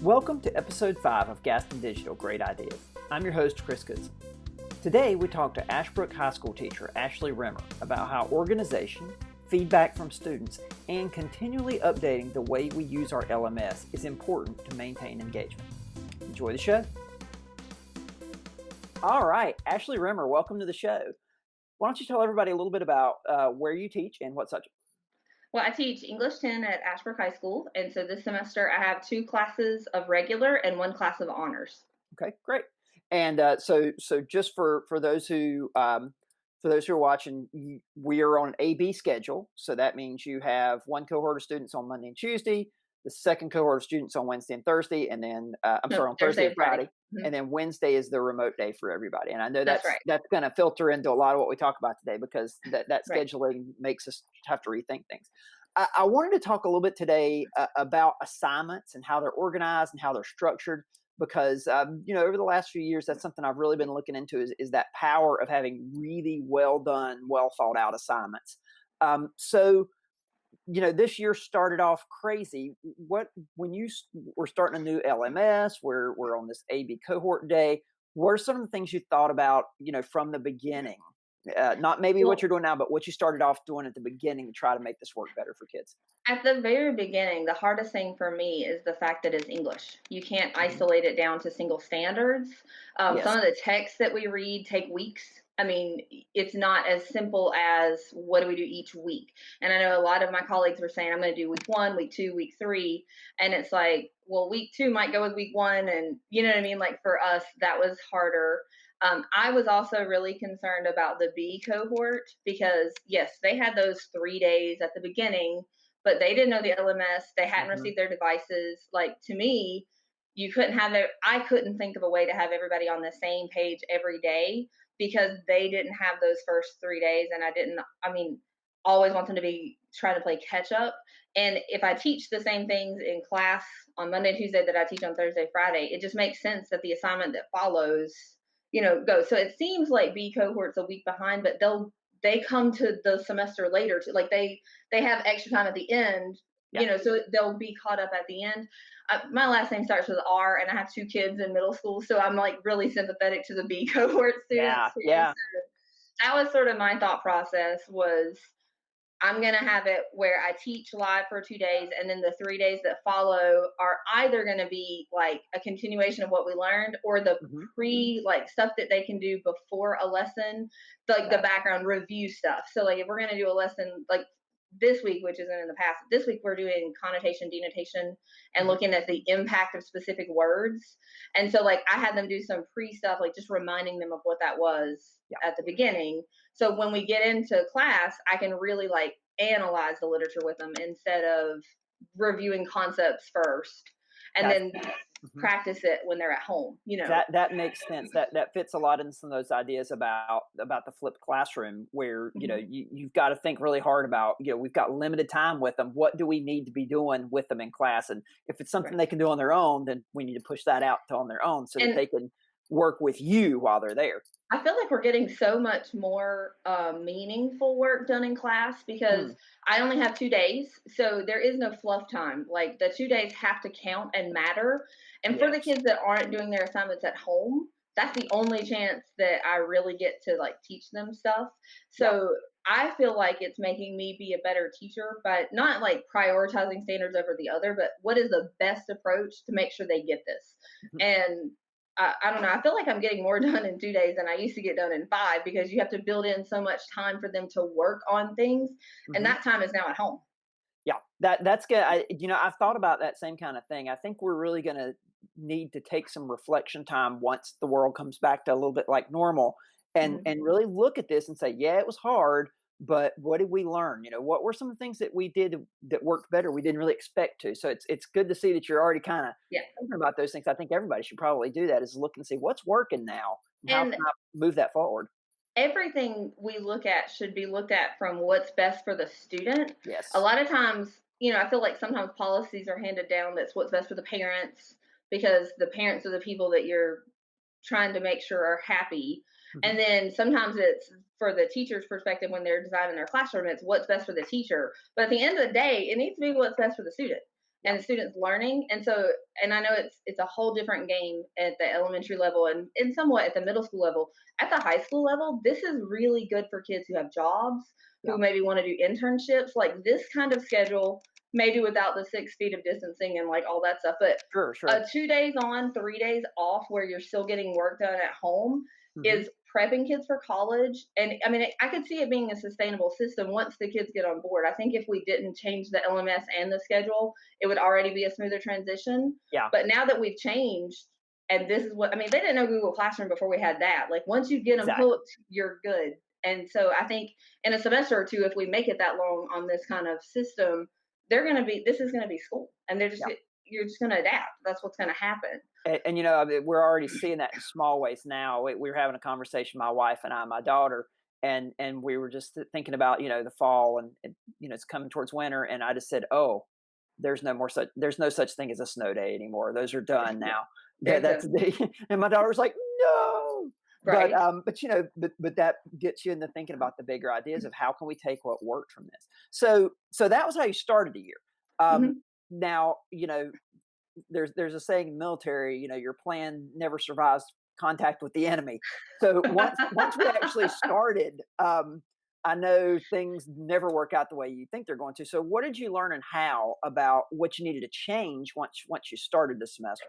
Welcome to episode 5 of Gaston Digital Great Ideas. I'm your host, Chris Goodson. Today we talk to Ashbrook High School teacher Ashley Rimmer about how organization, feedback from students, and continually updating the way we use our LMS is important to maintain engagement. Enjoy the show. All right, Ashley Rimmer, welcome to the show. Why don't you tell everybody a little bit about where you teach and what subject? Well, I teach English 10 at Ashbrook High School, and so this semester I have 2 classes of regular and 1 class of honors. Okay, great. And so just for those who are watching, we are on an A/B schedule. So that means you have one cohort of students on Monday and Tuesday, the second cohort of students on Wednesday and Thursday, and then on Thursday and Friday. Mm-hmm. And then Wednesday is the remote day for everybody. And I know That's right. that's going to filter into a lot of what we talk about today because that Right. scheduling makes us have to rethink things. I wanted to talk a little bit today about assignments and how they're organized and how they're structured because, over the last few years, that's something I've really been looking into is that power of having really well done, well thought out assignments. This year started off crazy. When you were starting a new LMS, we're on this AB cohort day. What are some of the things you thought about, from the beginning? Not maybe what you're doing now, but what you started off doing at the beginning to try to make this work better for kids. At the very beginning, the hardest thing for me is the fact that it's English. You can't Mhm. isolate it down to single standards. Yes. Some of the texts that we read take weeks. I mean, it's not as simple as what do we do each week. And I know a lot of my colleagues were saying, I'm going to do week 1, week 2, week 3. And it's like, well, week 2 might go with week 1. And you know what I mean? Like for us, that was harder. I was also really concerned about the B cohort because, yes, they had those 3 days at the beginning, but they didn't know the LMS. They hadn't Mhm. received their devices. Like to me, you couldn't have it. I couldn't think of a way to have everybody on the same page every day because they didn't have those first 3 days. And always want them to be trying to play catch up. And if I teach the same things in class on Monday and Tuesday that I teach on Thursday, Friday, it just makes sense that the assignment that follows go. So it seems like B cohort's a week behind, but they come to the semester later to like they have extra time at the end, Yeah. so they'll be caught up at the end. My last name starts with R, and I have 2 kids in middle school, so I'm like really sympathetic to the B cohort students too. Yeah. So that was sort of my thought process was I'm going to have it where I teach live for 2 days, and then the 3 days that follow are either going to be like a continuation of what we learned or the Mhm. like stuff that they can do before a lesson, like the background review stuff. So like if we're going to do a lesson like this week, which isn't in the past, this week we're doing connotation, denotation, and Mhm. looking at the impact of specific words. And so like I had them do some pre stuff, like just reminding them of what that was Yeah. at the beginning. So when we get into class, I can really like analyze the literature with them instead of reviewing concepts first and That's then Mhm. practice it when they're at home. That makes sense. That fits a lot into some of those ideas about the flipped classroom, where Mhm. you've got to think really hard about we've got limited time with them. What do we need to be doing with them in class? And if it's something Right. they can do on their own, then we need to push that out to on their own so that And they can work with you while they're there. I feel like we're getting so much more meaningful work done in class because Hmm. I only have 2 days. So there is no fluff time. Like the 2 days have to count and matter. And for the Yes. kids that aren't doing their assignments at home, that's the only chance that I really get to like teach them stuff. Yeah. So I feel like it's making me be a better teacher, but not like prioritizing standards over the other, but what is the best approach to make sure they get this? Mhm. And I don't know. I feel like I'm getting more done in 2 days than I used to get done in 5 because you have to build in so much time for them to work on things, and Mhm. that time is now at home. Yeah, that's good. I've thought about that same kind of thing. I think we're really going to need to take some reflection time once the world comes back to a little bit like normal, and Mhm. really look at this and say, yeah, it was hard, but what did we learn? What were some of the things that we did that worked better we didn't really expect to? So it's good to see that you're already kind of Yeah, thinking about those things. I think everybody should probably do that, is look and see what's working now and how and can I move that forward. everything we look at should be looked at from what's best for the student. A Yes. lot of times, I feel like sometimes policies are handed down that's what's best for the parents because the parents are the people that you're trying to make sure are happy. Hmm. And then sometimes it's for the teacher's perspective when they're designing their classroom, it's what's best for the teacher. But at the end of the day, it needs to be what's best for the student. Yeah. and the students learning. And so, and I know it's a whole different game at the elementary level and somewhat at the middle school level. At the high school level, this is really good for kids who have jobs, Yeah. who maybe want to do internships, like this kind of schedule, maybe without the 6 feet of distancing and like all that stuff. But Sure. Sure. 2 days on, 3 days off, where you're still getting work done at home, Hmm. is prepping kids for college. And I mean, I could see it being a sustainable system once the kids get on board. I think if we didn't change the LMS and the schedule, it would already be a smoother transition. Yeah. But now that we've changed, and this is what I mean, they didn't know Google Classroom before we had that. Like once you get them Exactly. hooked, you're good. And so I think in a semester or two, if we make it that long on this kind of system, this is going to be school, and Yeah. you're just going to adapt. That's what's going to happen. And you know, I mean, we're already seeing that in small ways now. We were having a conversation, my wife and I, my daughter, and we were just thinking about, you know, the fall and you know, it's coming towards winter, and I just said, oh, there's no such thing as a snow day anymore. Those are done Yeah, now. they're That's done. the and my daughter was like, no. Right. But you know, but that gets you into thinking about the bigger ideas of how can we take what worked from this. So that was how you started the year. Um, Hmm. Now, you know, there's a saying in the military, you know, your plan never survives contact with the enemy. So once we actually started, I know things never work out the way you think they're going to. So what did you learn and how about what you needed to change once you started this semester?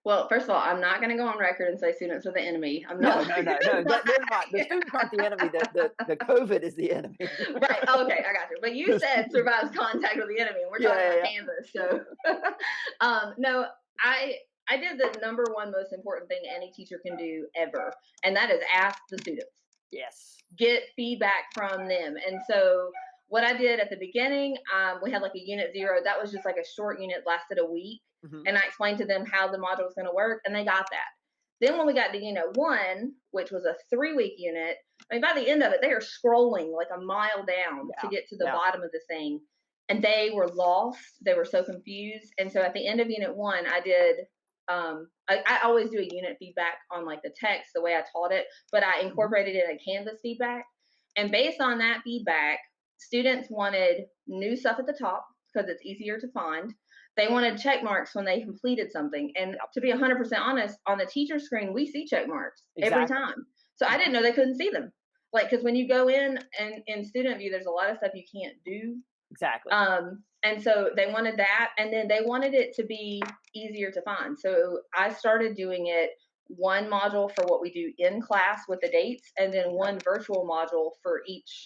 Well, first of all, I'm not going to go on record and say students are the enemy. I'm No, not. no, no, no. They're not. The students aren't the enemy. The COVID is the enemy. Right. Okay, I got you. But you said survives contact with the enemy, and we're Yeah, talking yeah, about yeah. Kansas. So, no, I did the number one most important thing any teacher can do ever, and that is ask the students, Yes. get feedback from them. And so, what I did at the beginning, we had like a unit zero. That was just like a short unit, lasted a week, Hmm. and I explained to them how the module was going to work, and they got that. Then when we got to unit one, which was a 3 week unit, I mean, by the end of it, they are scrolling like a mile down to Yeah. get to the Yeah. bottom of the thing. And they were lost. They were so confused. And so at the end of unit one, I did, I always do a unit feedback on like the text, the way I taught it, but I Hmm. incorporated it in a Canvas feedback. And based on that feedback, students wanted new stuff at the top because it's easier to find. They wanted check marks when they completed something. And Yeah. to be 100% honest, on the teacher screen, we see check marks every Exactly. time. So I Mhm. didn't know they couldn't see them. Like, because when you go in and in student view, there's a lot of stuff you can't do. Exactly. And so they wanted that. And then they wanted it to be easier to find. So I started doing it one module for what we do in class with the dates, and then Okay. one virtual module for each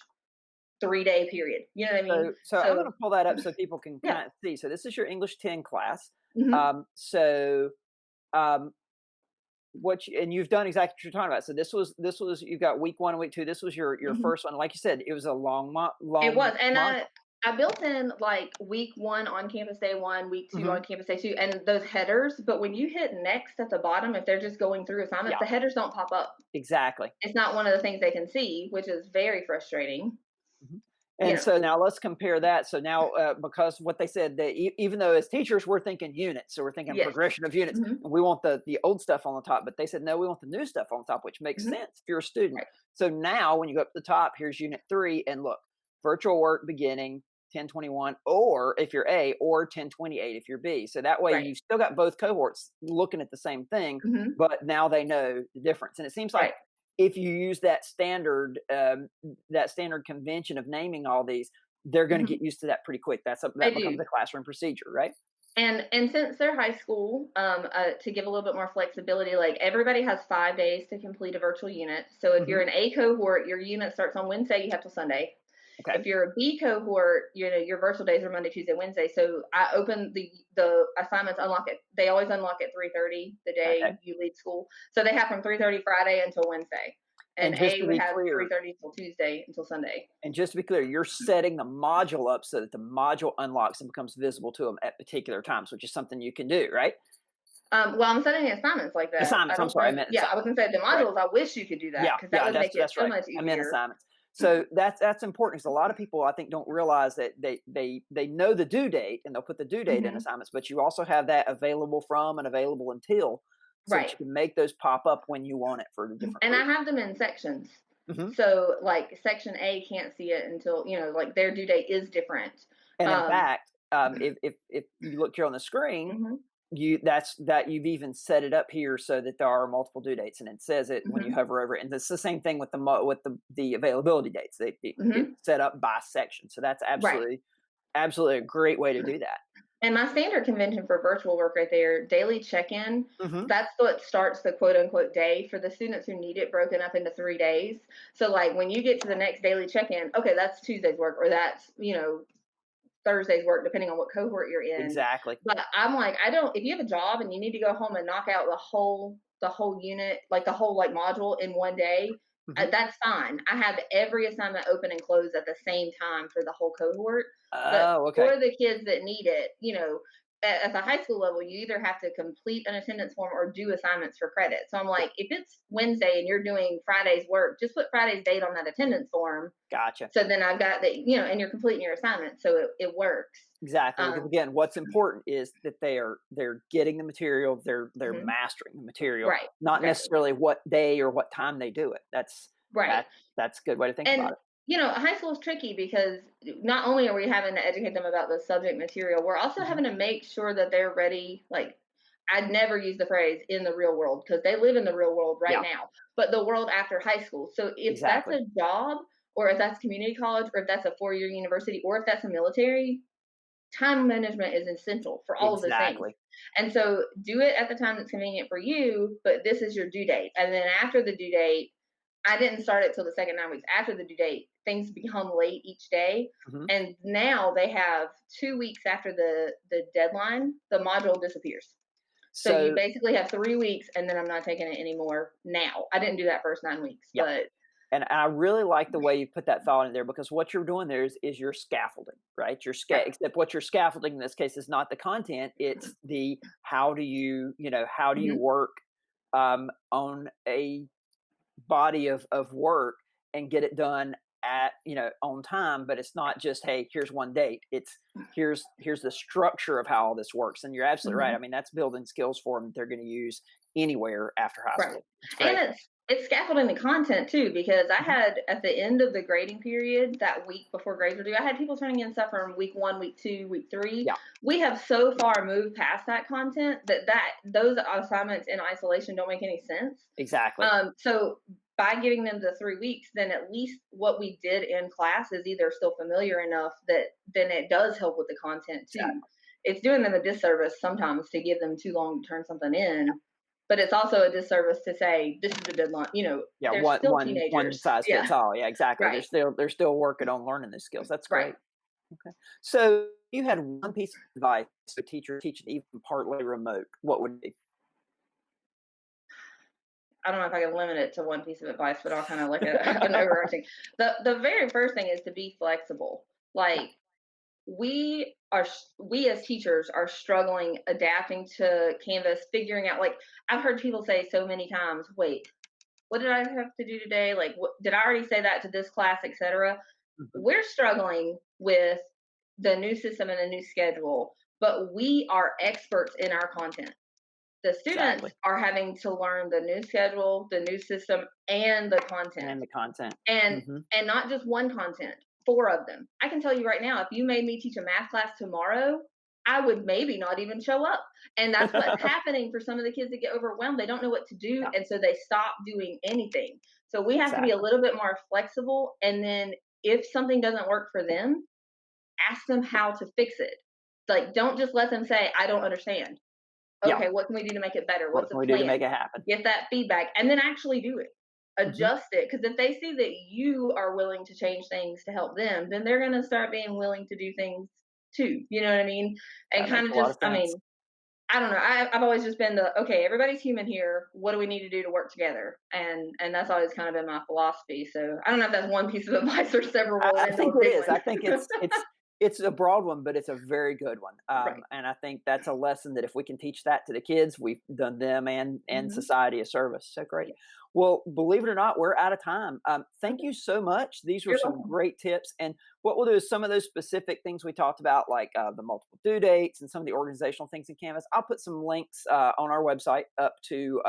3 day period. You know what I mean? So I'm going So, to pull that up so people can yeah. kind of see. So this is your English 10 class. Hmm. So um, and you've done exactly what you're talking about. So this was you got week one and week two. This was your Hmm. first one. Like you said, it was a It long was, and module. I built in like week one on campus day one, week two Hmm. on campus day two, and those headers. But when you hit next at the bottom, if they're just going through assignments, Yeah, the headers don't pop up. exactly. It's not one of the things they can see, which is very frustrating. Mhm. You And know. so now let's compare that. So now, because what they said, that even though as teachers we're thinking units, so we're thinking Yes. progression of units, Hmm. and we want the old stuff on the top, but they said no, we want the new stuff on top, which makes Hmm. sense if you're a student. Right. So now when you go up to the top, here's unit three, and look, virtual work beginning 1021, or if you're A, or 1028 if you're B. So that way Right. you've still got both cohorts looking at the same thing, Hmm. but now they know the difference. And it seems like Right. if you use that standard convention of naming all these, they're going to Hmm. get used to that pretty quick. They That becomes do. a classroom procedure, right? And since they're high school, to give a little bit more flexibility, like everybody has 5 days to complete a virtual unit. So if Hmm. you're an A cohort, your unit starts on Wednesday, you have till Sunday. Okay. If you're a B cohort, your virtual days are Monday, Tuesday, Wednesday. So I open the assignments, unlock it. They always unlock at 3:30 the Okay. day you leave school. So they have from 3:30 Friday until Wednesday, and And just A to would be have clear, 3:30 until Tuesday until Sunday. you're setting the module up so that the module unlocks and becomes visible to them at particular times, which is something you can do, right? Well, I'm setting the assignments like that. I Assignments. I'm don't sorry, I think. meant Yeah, I was assignments. gonna say the Right. modules. I wish you could do that Yeah, because that yeah, would make it that's so right. much I meant easier. assignments. So that's important because a lot of people I think don't realize that they know the due date and they'll put the due date in Hmm. assignments, but you also have that available from and available until, so that Right. you can make those pop up when you want it for the different And I groups. have them in sections. Hmm. So like section A can't see it until, like their due date is different. And in Um, fact, if you look here on the screen, Mhm. that you've even set it up here so that there are multiple due dates, and it says it when you Mhm. hover over it. And it's the same thing with the availability dates. It's Mhm. set up by section, so that's Right. absolutely a great way to do that. And my standard convention for virtual work right there, daily check-in, Hmm. that's what starts the quote unquote day for the students who need it broken up into 3 days. So like when you get to the next daily check-in, okay, that's Tuesday's work or that's, Thursday's work, depending on what cohort you're in. Exactly. But I'm like, I don't. If you have a job and you need to go home and knock out the whole unit, like the whole like module in one day, Hmm. that's fine. I have every assignment open and closed at the same time for the whole cohort. But Oh, okay. for the kids that need it, at the high school level, you either have to complete an attendance form or do assignments for credit. So I'm like, if it's Wednesday and you're doing Friday's work, just put Friday's date on that attendance form Gotcha. so then I've got that, and you're completing your assignment, so it works. Exactly, because Um, again, what's important is that they're getting the material, they're mhm, mastering the material, right, not exactly, necessarily what day or what time they do it. right. That that's a good way to think about And it. high school is tricky because not only are we having to educate them about the subject material, we're also Hmm. having to make sure that they're ready. Like, I'd never use the phrase in the real world because they live in the real world right Yeah, now, but the world after high school. So if that's exactly. a job, or if that's community college, or if that's a 4-year university, or if that's a military, time management is essential for all of those things. Exactly. And so do it at the time that's convenient for you, but this is your due date. And then after the due date, I didn't start it till the second 9 weeks. After the due date, things become late each day. Hmm. And now they have 2 weeks after the deadline, the module disappears. So you So basically have 3 weeks, and then I'm not taking it anymore now. I didn't do that first 9 weeks, yeah, but and I really like the way you put that thought in there because what you're doing there is you're scaffolding, right? right. Except what you're scaffolding in this case is not the content; it's the how do you Hmm. work on a body of work and get it done at on time, but it's not just, hey, here's one date. It's here's the structure of how all this works. And you're absolutely right. I Hmm. mean, that's building skills for them that they're going to use anywhere after high Right. school. That's And great. it's scaffolding the content too, because I Mhm. had at the end of the grading period that week before grades were due, I had people turning in stuff from week 1, week 2, week 3. Yeah, We have so far moved past that content that those assignments in isolation don't make any sense. exactly. So by giving them the 3 weeks, then at least what we did in class is either still familiar enough that then it does help with the content too. Exactly. It's doing them a disservice sometimes to give them too long to turn something in, but it's also a disservice to say this is the deadline. Yeah, They're one still one one teenagers. size fits Yeah, all. Yeah, exactly. They're right, still working on learning these skills. That's right. great. Okay. So you had one piece of advice to a teacher teaching even partly remote. What would it be? I don't know if I can limit it to one piece of advice, but I'll kind of like an overarching. The very first thing is to be flexible. Yeah, Like we as teachers are struggling adapting to Canvas, figuring out, like, I've heard people say so many times, wait, what did I have to do today? Like, what did I already say that to this class, etc. mhm, We're struggling with the new system and the new schedule, but we are experts in our content. The students exactly. are having to learn the new schedule, the new system, and the content. And the content. And Mhm. and not just one content, 4 of them. I can tell you right now, if you made me teach a math class tomorrow, I would maybe not even show up. And that's what's happening for some of the kids that get overwhelmed. They don't know what to do, Yeah, and so they stop doing anything. So we have to be a exactly. little bit more flexible, and then if something doesn't work for them, ask them how to fix it. Like, don't just let them say, "I don't understand." Yeah. Okay, what can we do to make it better? What What's can the we do to make plan? it happen? Get that feedback and then actually do it. Mhm. Adjust it. Because if they see that you are willing to change things to help them, then they're going to start being willing to do things too. You know what I mean? And That makes kind of a lot just, of I sense. mean, I don't know. I've always just been the okay. Everybody's human here. What do we need to do to work together? And that's always kind of been my philosophy. So I don't know if that's one piece of advice or several rolling I into think a it big is. one. I think it's a broad one, but it's a very good one. Right. And I think that's a lesson that if we can teach that to the kids, we've done them and Hmm. society a service. So great. Yeah. Well, believe it or not, we're out of time. Thank Okay. you so much. These were You're some welcome. great tips. And what we'll do is some of those specific things we talked about, like the multiple due dates and some of the organizational things in Canvas. I'll put some links on our website up to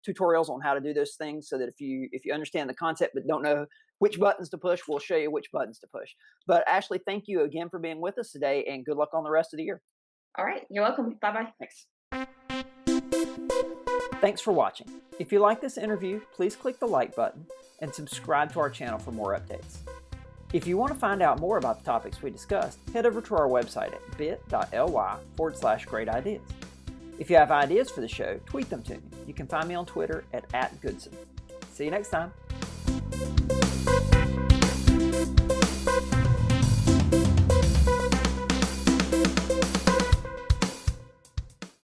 tutorials on how to do those things, so that if you understand the concept but don't know which buttons to push. We'll show you which buttons to push. But Ashley, thank you again for being with us today, and good luck on the rest of the year. All right. You're welcome. Bye-bye. Thanks. Thanks for watching. If you like this interview, please click the like button and subscribe to our channel for more updates. If you want to find out more about the topics we discussed, head over to our website at bit.ly/great-ideas. If you have ideas for the show, tweet them to me. You can find me on Twitter at @Goodson. See you next time.